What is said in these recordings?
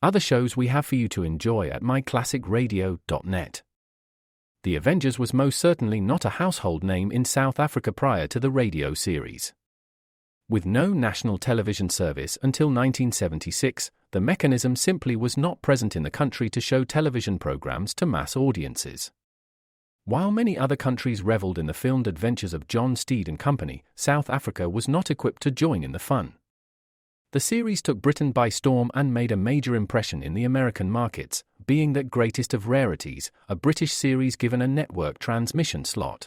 Other shows we have for you to enjoy at myclassicradio.net. The Avengers was most certainly not a household name in South Africa prior to the radio series. With no national television service until 1976, the mechanism simply was not present in the country to show television programs to mass audiences. While many other countries reveled in the filmed adventures of John Steed and company, South Africa was not equipped to join in the fun. The series took Britain by storm and made a major impression in the American markets, being that greatest of rarities, a British series given a network transmission slot.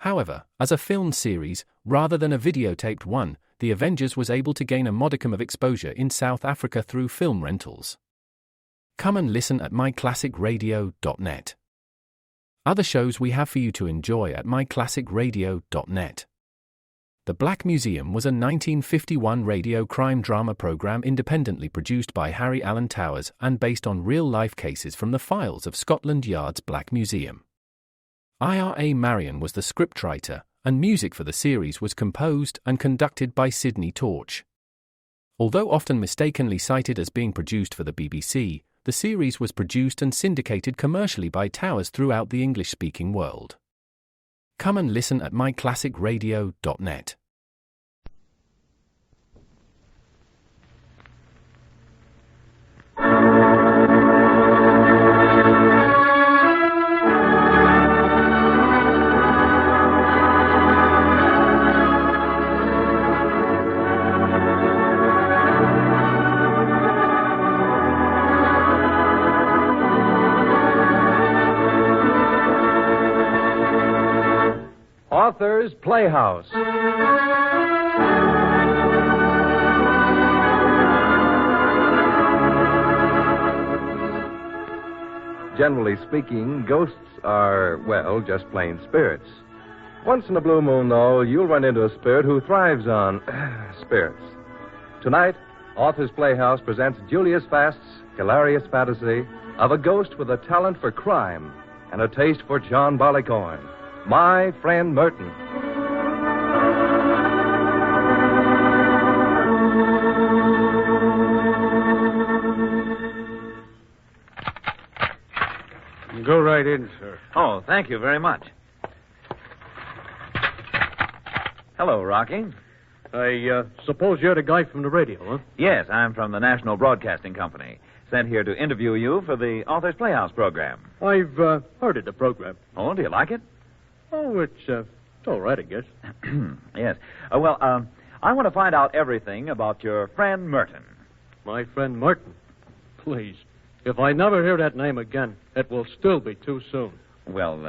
However, as a filmed series, rather than a videotaped one, The Avengers was able to gain a modicum of exposure in South Africa through film rentals. Come and listen at myclassicradio.net. Other shows we have for you to enjoy at myclassicradio.net. The Black Museum was a 1951 radio crime drama program independently produced by Harry Alan Towers and based on real-life cases from the files of Scotland Yard's Black Museum. Ira Marion was the scriptwriter, and music for the series was composed and conducted by Sidney Torch. Although often mistakenly cited as being produced for the BBC, the series was produced and syndicated commercially by Towers throughout the English-speaking world. Come and listen at myclassicradio.net. Author's Playhouse. Generally speaking, ghosts are, well, just plain spirits. Once in a blue moon, though, you'll run into a spirit who thrives on spirits. Tonight, Author's Playhouse presents Julius Fast's hilarious fantasy of a ghost with a talent for crime and a taste for John Barleycorn. My Friend Merton. Go right in, sir. Oh, thank you very much. Hello, Rocky. I suppose you're the guy from the radio, huh? Yes, I'm from the National Broadcasting Company. Sent here to interview you for the Author's Playhouse program. I've heard of the program. Oh, do you like it? Oh, it's all right, I guess. Yes. I want to find out everything about your friend Merton. My friend Merton? Please, if I never hear that name again, it will still be too soon. Well,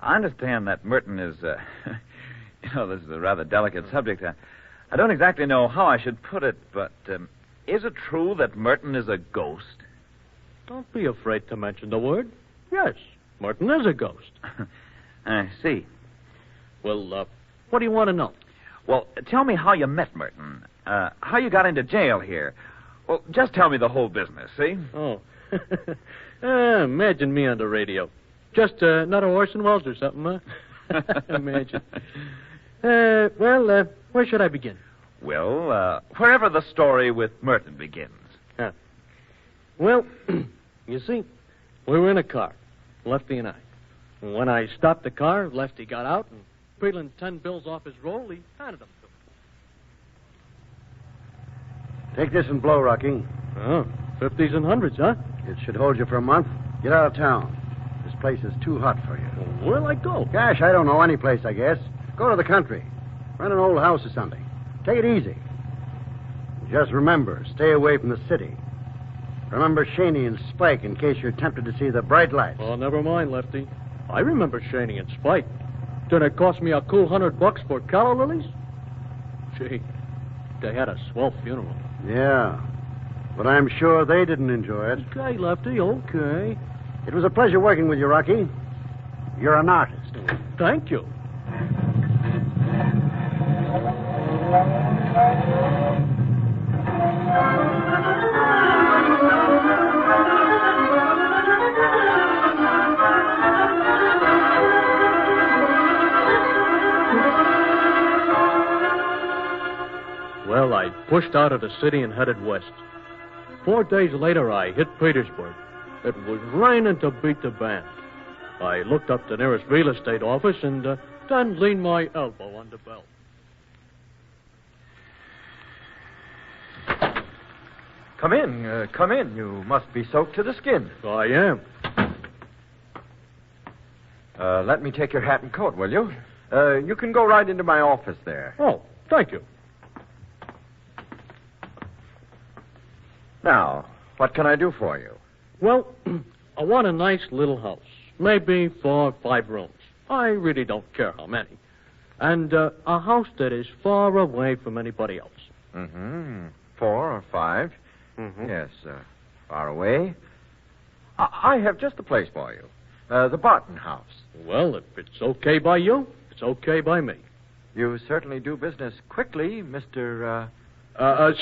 I understand that Merton is, this is a rather delicate subject. I don't exactly know how I should put it, but is it true that Merton is a ghost? Don't be afraid to mention the word. Yes, Merton is a ghost. I see. Well, what do you want to know? Well, tell me how you met Merton. How you got into jail here. Well, just tell me the whole business, see? Oh. Imagine me on the radio. Just another Orson Welles or something, huh? Imagine. Where should I begin? Well, wherever the story with Merton begins. Huh. Well, you see, we were in a car, Lefty and I. And when I stopped the car, Lefty got out and, peeling 10 bills off his roll, he handed them to me. Take this and blow, Rocky. Oh, 50s and 100s, huh? It should hold you for a month. Get out of town. This place is too hot for you. Well, where'll I go? Gosh, I don't know. Any place, I guess. Go to the country. Rent an old house or something. Take it easy. Just remember, stay away from the city. Remember Shaney and Spike in case you're tempted to see the bright lights. Oh, never mind, Lefty. I remember Shaney and Spike. Didn't it cost me a cool $100 for calla lilies? Gee, they had a swell funeral. Yeah, but I'm sure they didn't enjoy it. Okay, Lefty, okay. It was a pleasure working with you, Rocky. You're an artist. Thank you. Well, I pushed out of the city and headed west. 4 days later, I hit Petersburg. It was raining to beat the band. I looked up the nearest real estate office and then leaned my elbow on the bell. Come in, come in. You must be soaked to the skin. I am. Let me take your hat and coat, will you? You can go right into my office there. Oh, thank you. Now, what can I do for you? Well, I want a nice little house. Maybe 4 or 5 rooms. I really don't care how many. And a house that is far away from anybody else. Mm-hmm. 4 or 5? Mm-hmm. Yes, far away. I have just the place for you. The Barton House. Well, if it's okay by you, it's okay by me. You certainly do business quickly, Mr.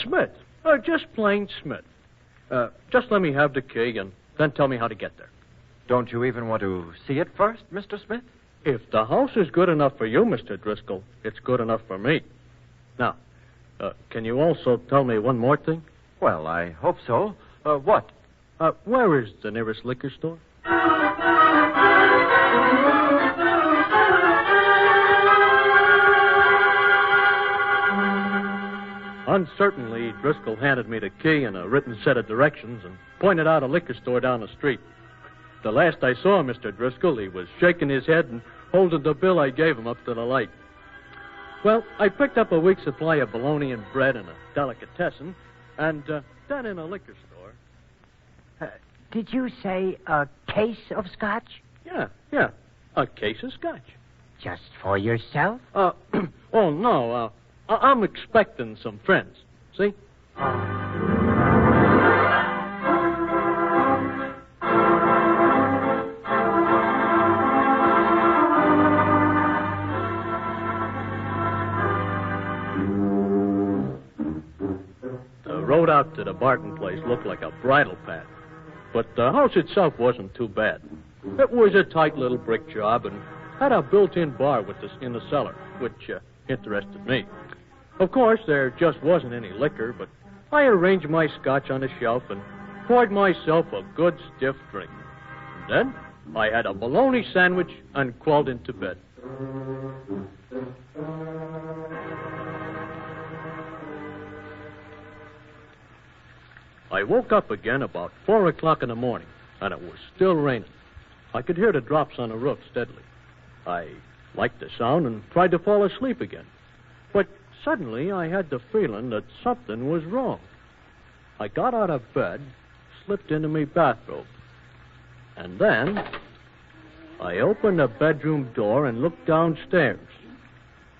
Smith. Just plain Smith. Just let me have the key and then tell me how to get there. Don't you even want to see it first, Mr. Smith? If the house is good enough for you, Mr. Driscoll, it's good enough for me. Now, can you also tell me one more thing? Well, I hope so. What? Where is the nearest liquor store? Uncertainly, Driscoll handed me the key and a written set of directions and pointed out a liquor store down the street. The last I saw Mr. Driscoll, he was shaking his head and holding the bill I gave him up to the light. Well, I picked up a week's supply of bologna and bread and a delicatessen, and then in a liquor store. Did you say a case of scotch? Yeah, a case of scotch. Just for yourself? Oh, no, I'm expecting some friends. See? The road out to the Barton place looked like a bridle path, but the house itself wasn't too bad. It was a tight little brick job and had a built-in bar in the cellar, which interested me. Of course, there just wasn't any liquor, but I arranged my scotch on the shelf and poured myself a good stiff drink. And then I had a bologna sandwich and crawled into bed. I woke up again about 4 o'clock in the morning, and it was still raining. I could hear the drops on the roof steadily. I liked the sound and tried to fall asleep again. But suddenly I had the feeling that something was wrong. I got out of bed, slipped into my bathrobe, and then I opened the bedroom door and looked downstairs.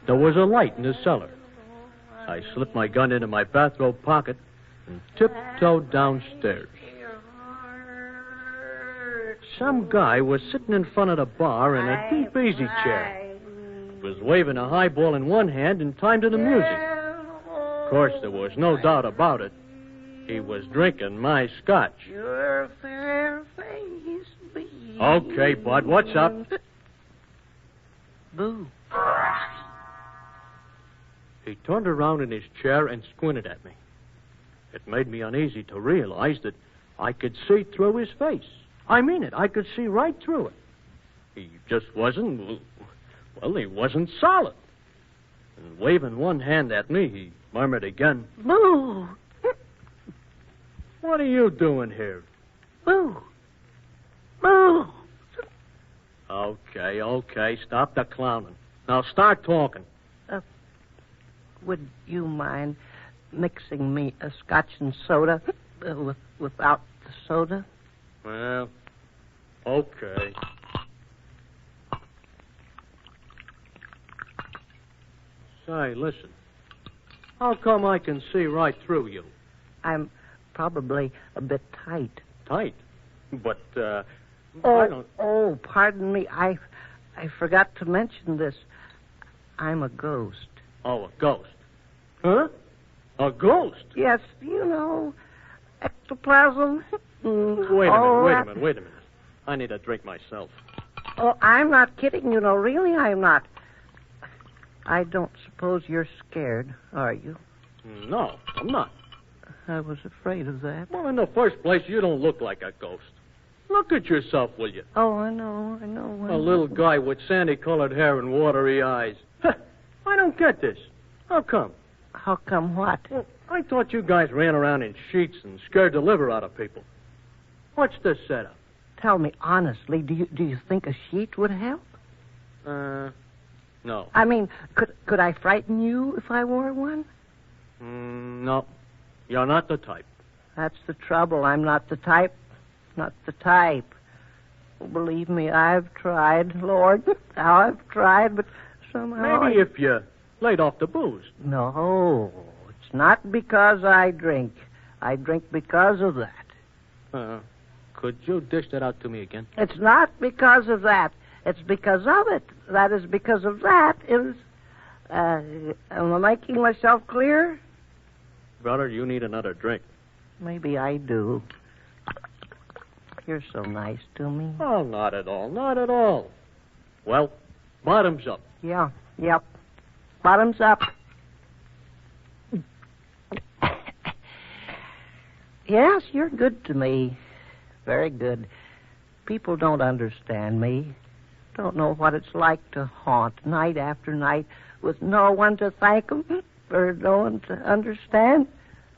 There was a light in the cellar. I slipped my gun into my bathrobe pocket and tiptoed downstairs. Some guy was sitting in front of the bar in a deep easy chair. He was waving a highball in one hand in time to the music. Of course, there was no doubt about it. He was drinking my scotch. Your fair face be... Okay, Bud, what's up? Boo. He turned around in his chair and squinted at me. It made me uneasy to realize that I could see through his face. I mean it. I could see right through it. He just wasn't, well, he wasn't solid. And waving one hand at me, he murmured again, Boo. "What are you doing here?" Boo. Boo. Okay. Stop the clowning. Now start talking. Would you mind mixing me a scotch and soda without the soda? Well, okay. Say, listen. How come I can see right through you? I'm probably a bit tight. Tight? But, I don't... Oh, pardon me. I forgot to mention this. I'm a ghost. Oh, a ghost. Huh? A ghost? Yes, you know, ectoplasm. Wait a minute. I need a drink myself. Oh, I'm not kidding, you know. Really, I'm not. I don't suppose you're scared, are you? No, I'm not. I was afraid of that. Well, in the first place, you don't look like a ghost. Look at yourself, will you? Oh, I know. A little guy with sandy-colored hair and watery eyes. I don't get this. How come? How come what? Well, I thought you guys ran around in sheets and scared the liver out of people. What's the setup? Tell me honestly, do you think a sheet would help? No. I mean, could I frighten you if I wore one? No. You're not the type. That's the trouble. I'm not the type. Not the type. Oh, believe me, I've tried, Lord. How I've tried, but somehow... Maybe if you laid off the booze. No, it's not because I drink. I drink because of that. Could you dish that out to me again? It's not because of that. It's because of it. That is because of that is... am I making myself clear? Brother, you need another drink. Maybe I do. You're so nice to me. Oh, not at all. Not at all. Well, bottoms up. Yeah, yep. Bottoms up. Yes, you're good to me. Very good. People don't understand me. Don't know what it's like to haunt night after night with no one to thank them or no one to understand.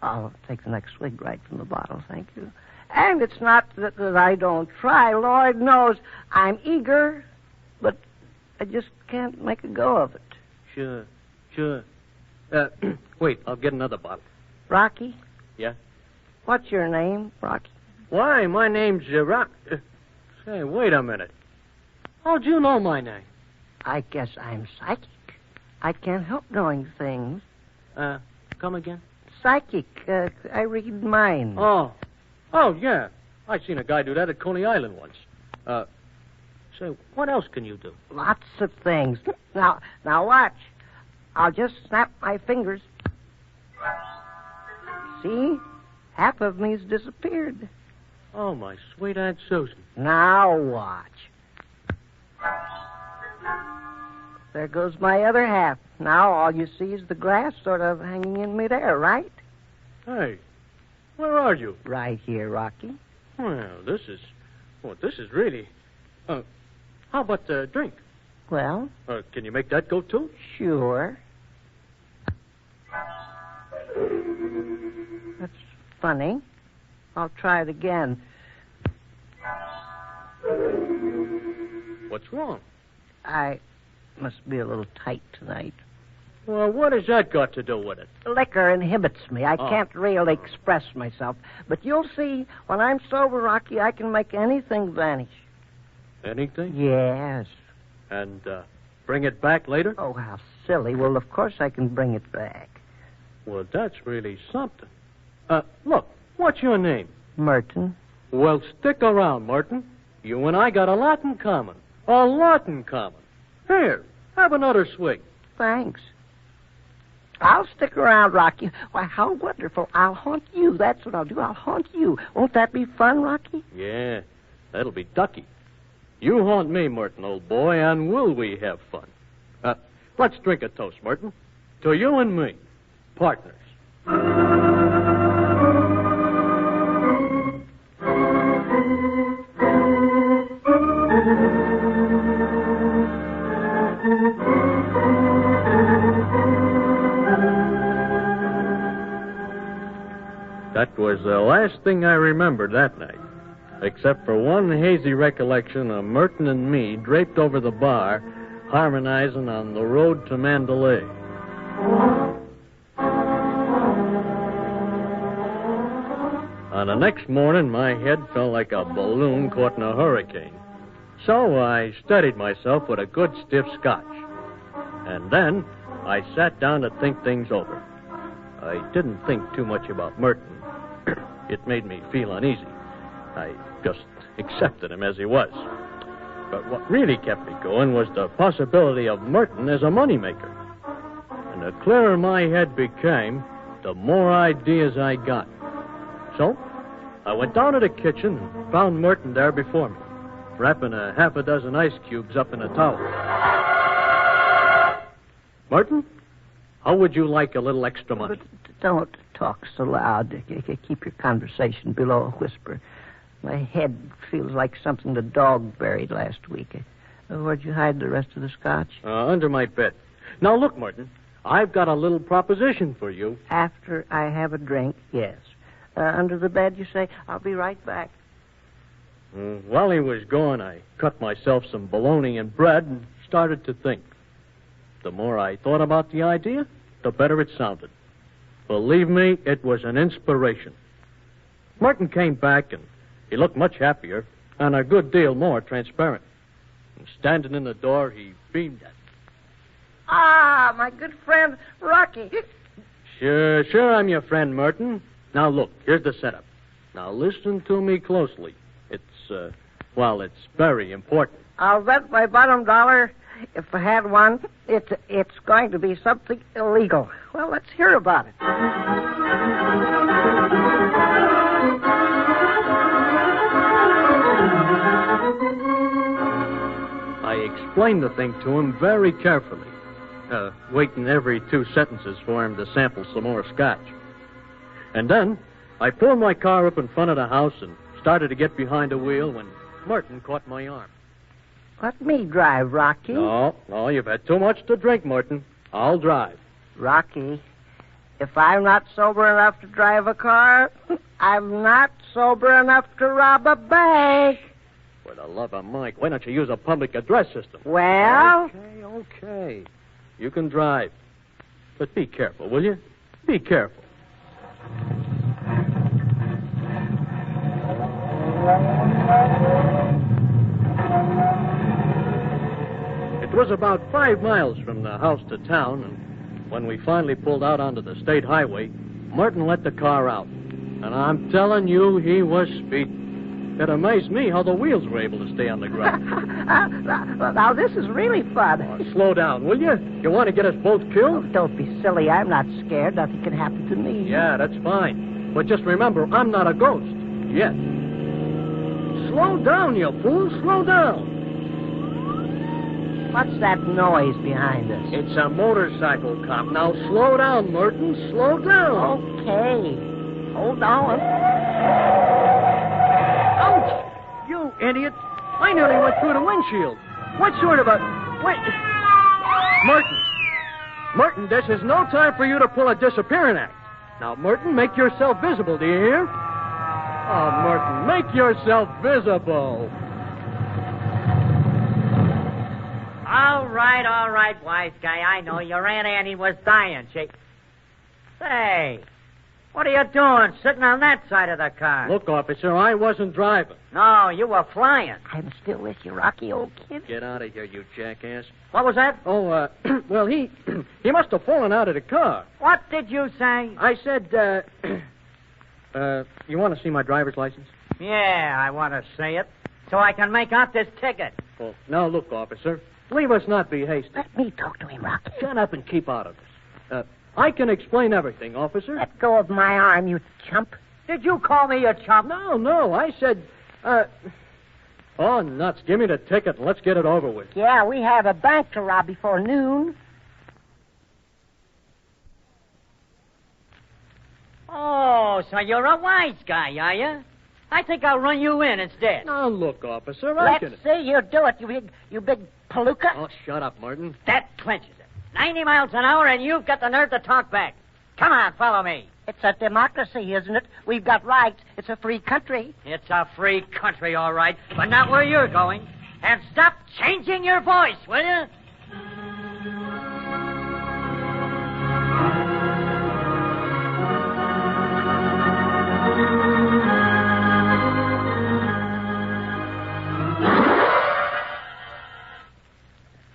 I'll take the next swig right from the bottle, thank you. And it's not that I don't try. Lord knows I'm eager, but I just can't make a go of it. Sure. Wait, I'll get another bottle. Rocky? Yeah? What's your name, Rocky? Why, my name's Rock... Say, wait a minute. How'd you know my name? I guess I'm psychic. I can't help knowing things. Come again? Psychic. I read minds. Oh, yeah. I seen a guy do that at Coney Island once. Say, what else can you do? Lots of things. Now watch. I'll just snap my fingers. See? Half of me's disappeared. Oh, my sweet Aunt Susan. Now watch. There goes my other half. Now all you see is the glass sort of hanging in midair, right? Hey, where are you? Right here, Rocky. Well, this is really... how about the drink? Well? Can you make that go, too? Sure. That's funny. I'll try it again. What's wrong? I must be a little tight tonight. Well, what has that got to do with it? Liquor inhibits me. I can't really express myself. But you'll see, when I'm sober, Rocky, I can make anything vanish. Anything? Yes. And bring it back later? Oh, how silly. Well, of course I can bring it back. Well, that's really something. Look, what's your name? Merton. Well, stick around, Merton. You and I got a lot in common. A lot in common. Here, have another swig. Thanks. I'll stick around, Rocky. Why, how wonderful. I'll haunt you. That's what I'll do. I'll haunt you. Won't that be fun, Rocky? Yeah, that'll be ducky. You haunt me, Merton, old boy, and will we have fun? Let's drink a toast, Merton. To you and me, partners. That was the last thing I remembered that night, except for one hazy recollection of Merton and me draped over the bar, harmonizing on The Road to Mandalay. On the next morning, my head felt like a balloon caught in a hurricane. So I steadied myself with a good stiff scotch. And then I sat down to think things over. I didn't think too much about Merton. It made me feel uneasy. I just accepted him as he was. But what really kept me going was the possibility of Merton as a moneymaker. And the clearer my head became, the more ideas I got. So, I went down to the kitchen and found Merton there before me, wrapping a half a dozen ice cubes up in a towel. Merton? How would you like a little extra money? But don't talk so loud. Keep your conversation below a whisper. My head feels like something the dog buried last week. Where'd you hide the rest of the scotch? Under my bed. Now, look, Martin. I've got a little proposition for you. After I have a drink, yes. Under the bed, you say? I'll be right back. While he was gone, I cut myself some bologna and bread and started to think. The more I thought about the idea, the better it sounded. Believe me, it was an inspiration. Martin came back, and he looked much happier and a good deal more transparent. And standing in the door, he beamed at me. Ah, my good friend, Rocky. Sure, I'm your friend, Merton. Now, look, here's the setup. Now, listen to me closely. It's very important. I'll bet my bottom dollar, if I had one, it's going to be something illegal. Well, let's hear about it. I explained the thing to him very carefully, waiting every 2 sentences for him to sample some more scotch. And then I pulled my car up in front of the house and started to get behind the wheel when Martin caught my arm. Let me drive, Rocky. No, you've had too much to drink, Martin. I'll drive. Rocky, if I'm not sober enough to drive a car, I'm not sober enough to rob a bank. For the love of Mike, why don't you use a public address system? Well? Okay. You can drive. But be careful, will you? Be careful. It was about 5 miles from the house to town, and when we finally pulled out onto the state highway, Martin let the car out. And I'm telling you, he was speeding. It amazed me how the wheels were able to stay on the ground. Now, this is really fun. Slow down, will you? You want to get us both killed? Oh, don't be silly. I'm not scared. Nothing can happen to me. Yeah, that's fine. But just remember, I'm not a ghost. Yet. Slow down, you fool. Slow down. What's that noise behind us? It's a motorcycle cop. Now, slow down, Merton. Slow down. Okay. Hold on. Ouch! You idiot. I nearly went through the windshield. What sort of a... Wait. Merton, this is no time for you to pull a disappearing act. Now, Merton, make yourself visible, do you hear? Oh, Merton, make yourself visible. All right, wise guy. I know your Aunt Annie was dying. Say, what are you doing sitting on that side of the car? Look, officer, I wasn't driving. No, you were flying. I'm still with you, Rocky, old kid. Get out of here, you jackass. What was that? Oh, well, he must have fallen out of the car. What did you say? I said, you want to see my driver's license? Yeah, I want to see it, so I can make out this ticket. Well, now, look, officer, leave us not be hasty. Let me talk to him, Rocky. Shut up and keep out of this. I can explain everything, officer. Let go of my arm, you chump. Did you call me a chump? No, I said, oh, nuts, give me the ticket and let's get it over with. Yeah, we have a bank to rob before noon. Oh, so you're a wise guy, are you? I think I'll run you in instead. Now, look, officer, Let's see you do it, you big palooka. Oh, shut up, Martin. That clinches it. 90 miles an hour, and you've got the nerve to talk back. Come on, follow me. It's a democracy, isn't it? We've got rights. It's a free country. It's a free country, all right, but not where you're going. And stop changing your voice, will you?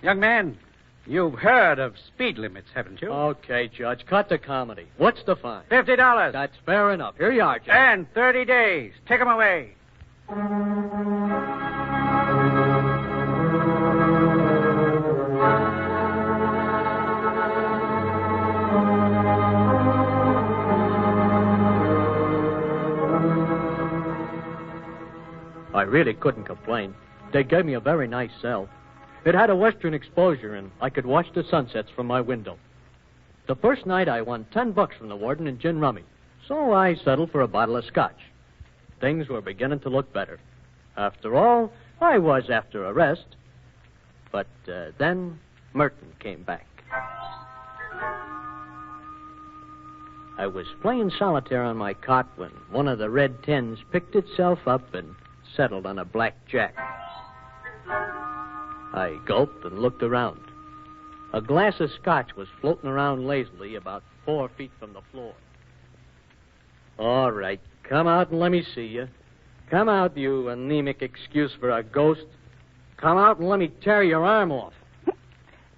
Young man, you've heard of speed limits, haven't you? Okay, Judge, cut the comedy. What's the fine? $50. That's fair enough. Here you are, Judge. And 30 days. Take 'em away. I really couldn't complain. They gave me a very nice cell. It had a western exposure, and I could watch the sunsets from my window. The first night I won $10 from the warden in gin rummy, so I settled for a bottle of scotch. Things were beginning to look better. After all, I was after arrest. But then Merton came back. I was playing solitaire on my cot when one of the red tens picked itself up and settled on a black jack. I gulped and looked around. A glass of scotch was floating around lazily about 4 feet from the floor. All right, come out and let me see you. Come out, you anemic excuse for a ghost. Come out and let me tear your arm off.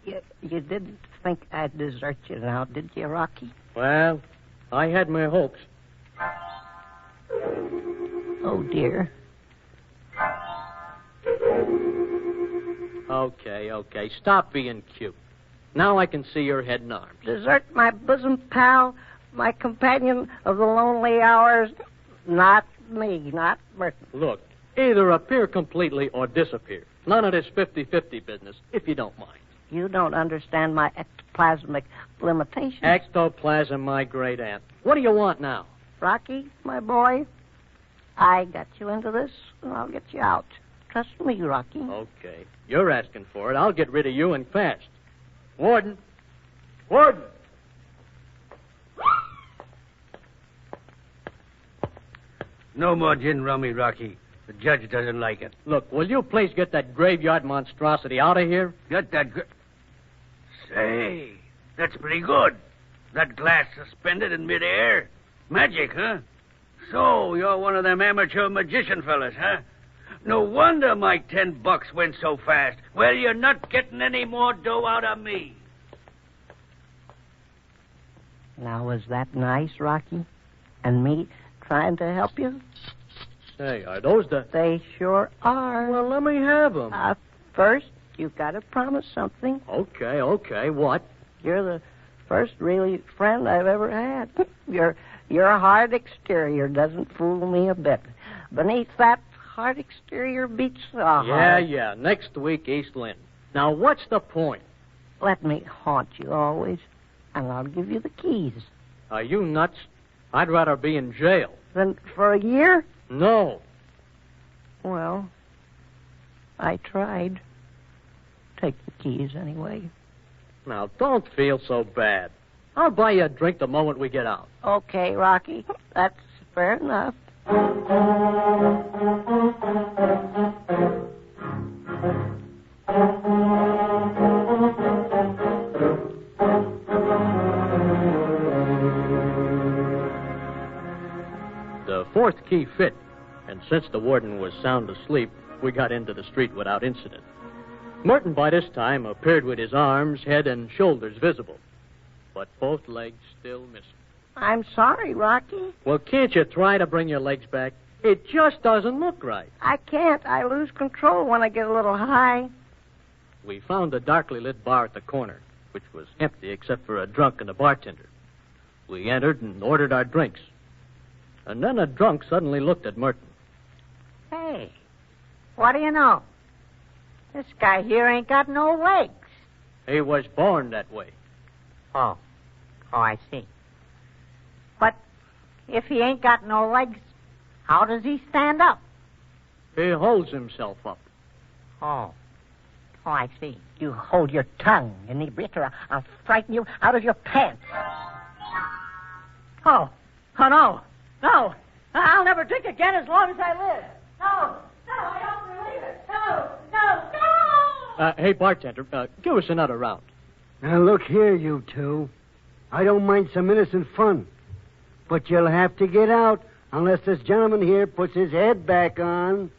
You didn't think I'd desert you now, did you, Rocky? Well, I had my hopes. Oh, dear. Okay. Stop being cute. Now I can see your head and arms. Desert my bosom pal, my companion of the lonely hours? Not me, not Merton. Look, either appear completely or disappear. None of this 50-50 business, if you don't mind. You don't understand my ectoplasmic limitations. Ectoplasm, my great aunt. What do you want now? Rocky, my boy, I got you into this, and I'll get you out. Trust me, Rocky. Okay. You're asking for it. I'll get rid of you and fast. Warden! Warden! No more gin rummy, Rocky. The judge doesn't like it. Look, will you please get that graveyard monstrosity out of here? Get that... Say, that's pretty good. That glass suspended in midair. Magic, huh? So, you're one of them amateur magician fellas, huh? No wonder my $10 went so fast. Well, you're not getting any more dough out of me. Now, was that nice, Rocky? And me trying to help you? Hey, are those the... They sure are. Well, let me have them. First, you've got to promise something. Okay. What? You're the first really friend I've ever had. Your hard exterior doesn't fool me a bit. Beneath that hard exterior beats the heart. Yeah. Next week, East Lynn. Now, what's the point? Let me haunt you always, and I'll give you the keys. Are you nuts? I'd rather be in jail. Then for a year? No. Well, I tried. Take the keys anyway. Now, don't feel so bad. I'll buy you a drink the moment we get out. Okay, Rocky. That's fair enough. The fourth key fit, and since the warden was sound asleep, we got into the street without incident. Merton, by this time, appeared with his arms, head, and shoulders visible, but both legs still missing. I'm sorry, Rocky. Well, can't you try to bring your legs back? It just doesn't look right. I can't. I lose control when I get a little high. We found a darkly lit bar at the corner, which was empty except for a drunk and a bartender. We entered and ordered our drinks. And then a drunk suddenly looked at Merton. Hey, what do you know? This guy here ain't got no legs. He was born that way. Oh, I see. But if he ain't got no legs, how does he stand up? He holds himself up. Oh, I see. You hold your tongue, inebriator. I'll frighten you out of your pants. Oh, no. I'll never drink again as long as I live. No, I don't believe it. No. Hey, bartender, give us another round. Now, look here, you two. I don't mind some innocent fun. But you'll have to get out unless this gentleman here puts his head back on.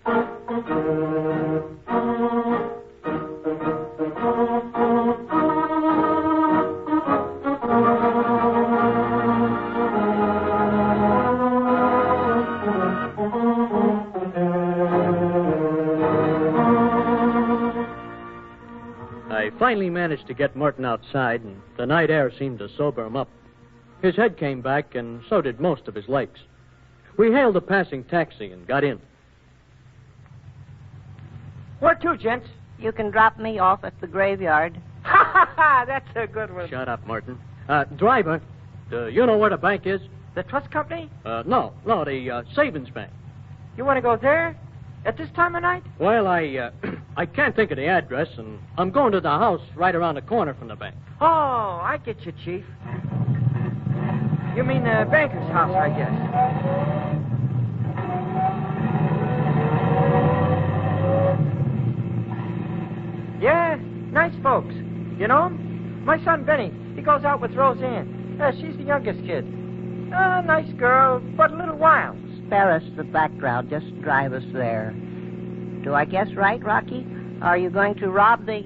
I finally managed to get Merton outside, and the night air seemed to sober him up. His head came back, and so did most of his legs. We hailed a passing taxi and got in. Where to, gents? You can drop me off at the graveyard. Ha! That's a good one. Shut up, Merton. Driver, you know where the bank is? The trust company? No, the savings bank. You want to go there? At this time of night? Well, I can't think of the address, and I'm going to the house right around the corner from the bank. Oh, I get you, Chief. You mean the banker's house, I guess. Yeah, nice folks. You know 'em? My son, Benny, he goes out with Roseanne. She's the youngest kid. Nice girl, but a little wild. Spare us the background. Just drive us there. Do I guess right, Rocky? Are you going to rob the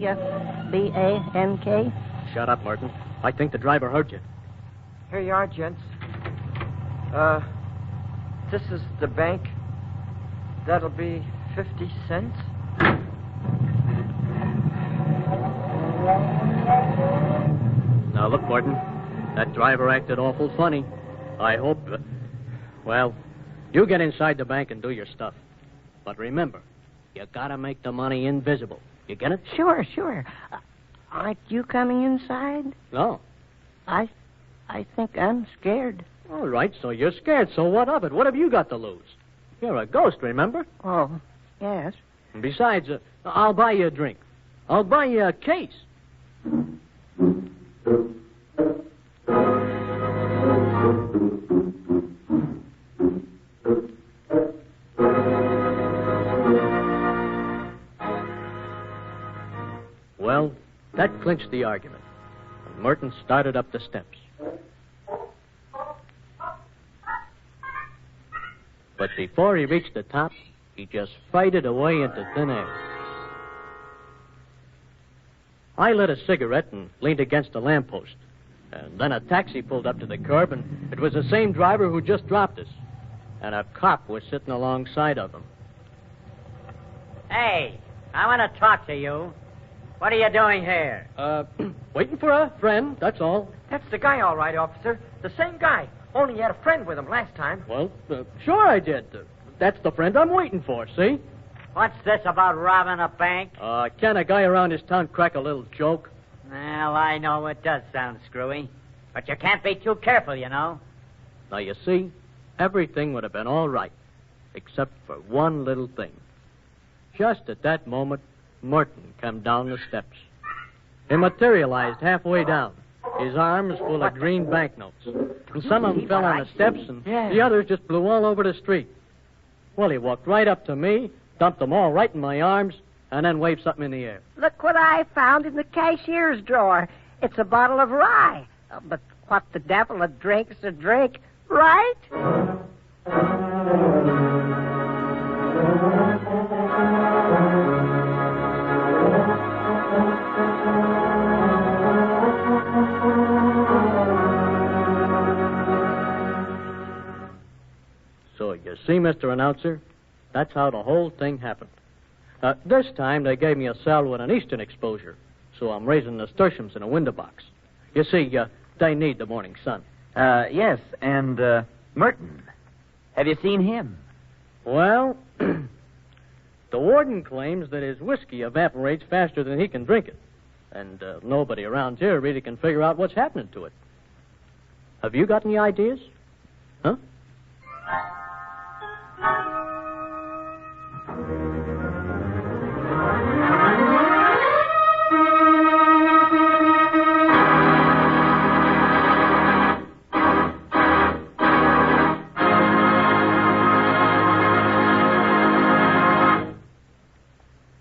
B-A-N-K? Shut up, Merton. I think the driver heard you. Here you are, gents. This is the bank. That'll be 50 cents. Now, look, Merton. That driver acted awful funny. I hope... well, you get inside the bank and do your stuff. But remember, you gotta make the money invisible. You get it? Sure. Aren't you coming inside? No. I think I'm scared. All right, so you're scared. So what of it? What have you got to lose? You're a ghost, remember? Oh, yes. And besides, I'll buy you a drink. I'll buy you a case. Well, that clinched the argument. And Merton started up the steps. But before he reached the top, he just faded away into thin air. I lit a cigarette and leaned against a lamppost. And then a taxi pulled up to the curb, and it was the same driver who just dropped us. And a cop was sitting alongside of him. Hey, I want to talk to you. What are you doing here? Waiting for a friend, that's all. That's the guy, all right, officer. The same guy. Only he had a friend with him last time. Well, sure I did. That's the friend I'm waiting for, see? What's this about robbing a bank? Can a guy around this town crack a little joke? Well, I know it does sound screwy. But you can't be too careful, you know. Now, you see, everything would have been all right, except for one little thing. Just at that moment, Merton came down the steps. He materialized halfway down, his arms full of green banknotes. And some of them fell on the steps, and the others just blew all over the street. Well, he walked right up to me, dumped them all right in my arms, and then waved something in the air. Look what I found in the cashier's drawer. It's a bottle of rye. But what the devil, a drink's a drink, right? So, you see, Mr. Announcer, that's how the whole thing happened. This time, they gave me a cell with an eastern exposure, so I'm raising nasturtiums in a window box. You see, they need the morning sun. Yes, and, Merton. Have you seen him? Well, the warden claims that his whiskey evaporates faster than he can drink it. And nobody around here really can figure out what's happening to it. Have you got any ideas? Huh?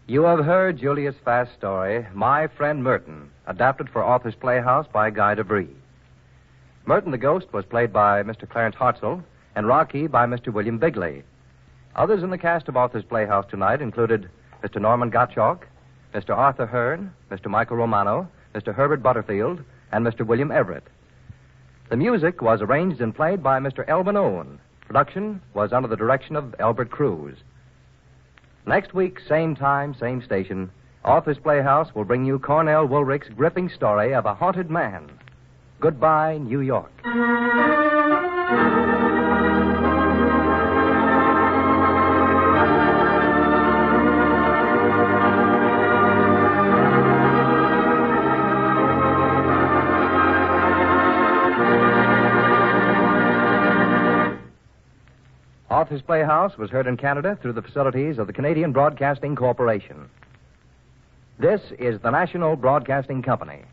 You have heard Julius Fast's story, My Friend Merton, adapted for Author's Playhouse by Guy DeBree. Merton the Ghost was played by Mr. Clarence Hartzell and Rocky by Mr. William Bigley. Others in the cast of Author's Playhouse tonight included Mr. Norman Gottschalk, Mr. Arthur Hearn, Mr. Michael Romano, Mr. Herbert Butterfield, and Mr. William Everett. The music was arranged and played by Mr. Elvin Owen. Production was under the direction of Albert Cruz. Next week, same time, same station, Author's Playhouse will bring you Cornell Woolrich's gripping story of a haunted man. Goodbye, New York. Arthur's Playhouse was heard in Canada through the facilities of the Canadian Broadcasting Corporation. This is the National Broadcasting Company.